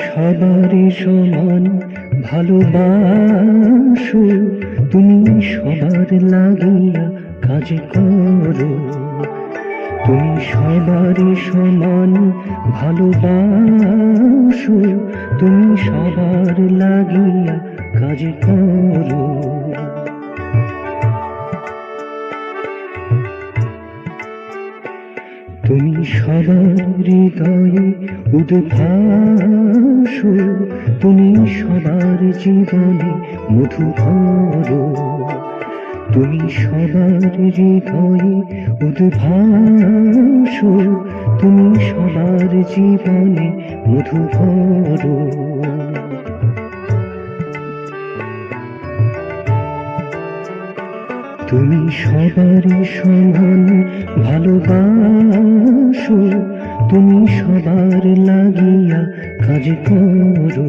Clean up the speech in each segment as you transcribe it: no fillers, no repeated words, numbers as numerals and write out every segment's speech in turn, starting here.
সবারই সমান ভালোবাসো, তুমি সবার লাগিয়া কাজ করো। তুমি সবারই সমান ভালোবাসো, তুমি সবার লাগিয়া কাজ করো। তুমি সবার হৃদয়ে উদ্ভাসো, তুমি সবার জীবনে মধু ভরো। তুমি সবার হৃদয়ে উদ্ভাসো, তুমি সবার জীবনে মধু ভরো। তুমি সবারই সমান ভালোবাসো, তুমি সবার লাগিয়া কাজ করো।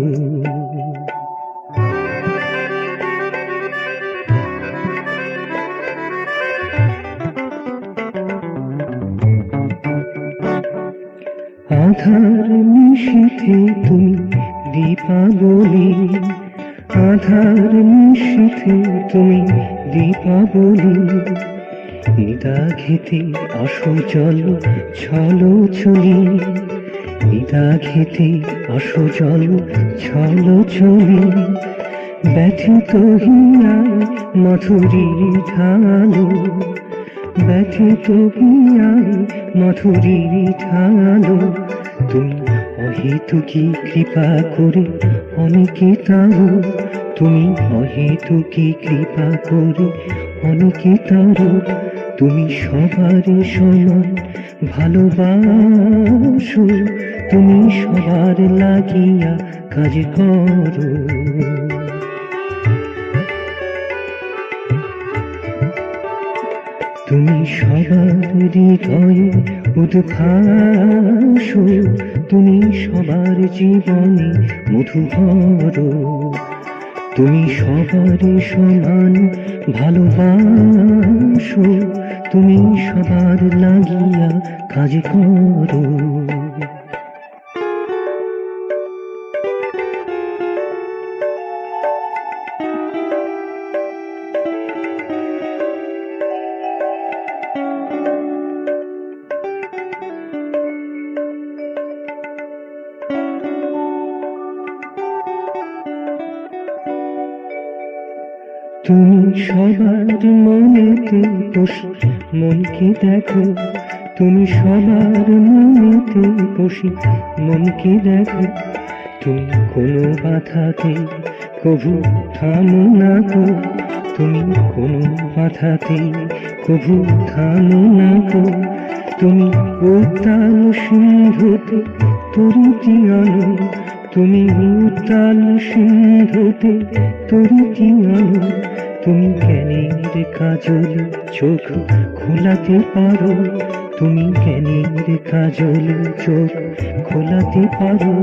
আধার নিশীথে তুমি দীপাবলি, আধার নিশীথে তুমি দীপাবলি। নিদা খেতে আসো জল ছলো ছলি, নিদা খেতে আসো জল ছলো ছলি। ব্যথিত হিয়ায় মাধুরী ঢালো, ব্যথিত হিয়ায় মাধুরী ঢালো। তুমি অহেতুকি কৃপা করে অনেকে তারো, তুমি অহেতুকি কৃপা করে অনেকে তারো। তুমি সবারই সমান ভালোবাসো, তুমি সবার লাগিয়া কাজ করো। তুমি সবার হৃদয়ে উদ্ভাসো, তুমি সবার জীবনে মধু ভরো। তুমি সবারই সমান ভালোবাসো, তুমি সবার লাগিয়া কাজ করো। তুমি সবার মনেতে বসি মনকে দেখো, তুমি সবার মনেতে বসি মনকে দেখো। তুমি কোনো বাধাতে কভু থামো না গো, তুমি কোনো বাধাতে কভু থামো না গো। তুমি উত্তাল সিন্ধুতে তরিতি আনো, তুমি উত্তাল সিন্ধুতে তরিতি আনো। তুমি জ্ঞানের কাজল চোখ খোলাতে পারো, তুমি জ্ঞানের কাজল চোখ খোলাতে পারো।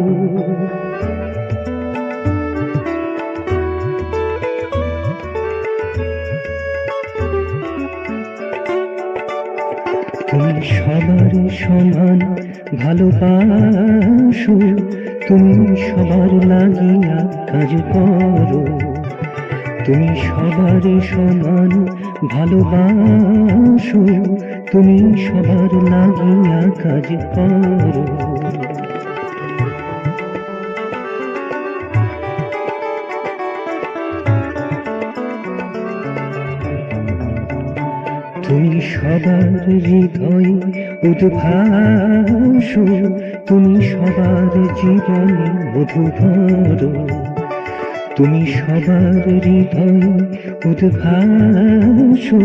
তুমি সবার সমান ভালোবাসো, তুমি সবার লাগিয়া কাজ করো। তুমি সবার সমান ভালোবাসো, তুমি সবার লাগিয়া কাজ করো। তুমি সবার হৃদয়ে উদ্ভাসো, তুমি সবার জীবনে মধু ভরো। তুমি সবার হৃদয়ে উদ্ভাসো,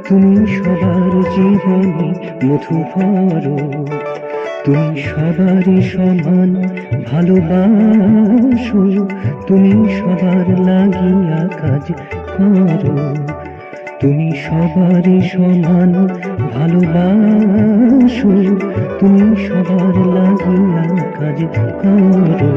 তুমি সবার জীবনে মধু ভরো। তুমি সবারই সমান ভালোবাসো, তুমি সবার লাগিয়া কাজ করো। তুমি সবারই সমান ভালোবাসো, তুমি সবার লাগিয়া কাজ করো।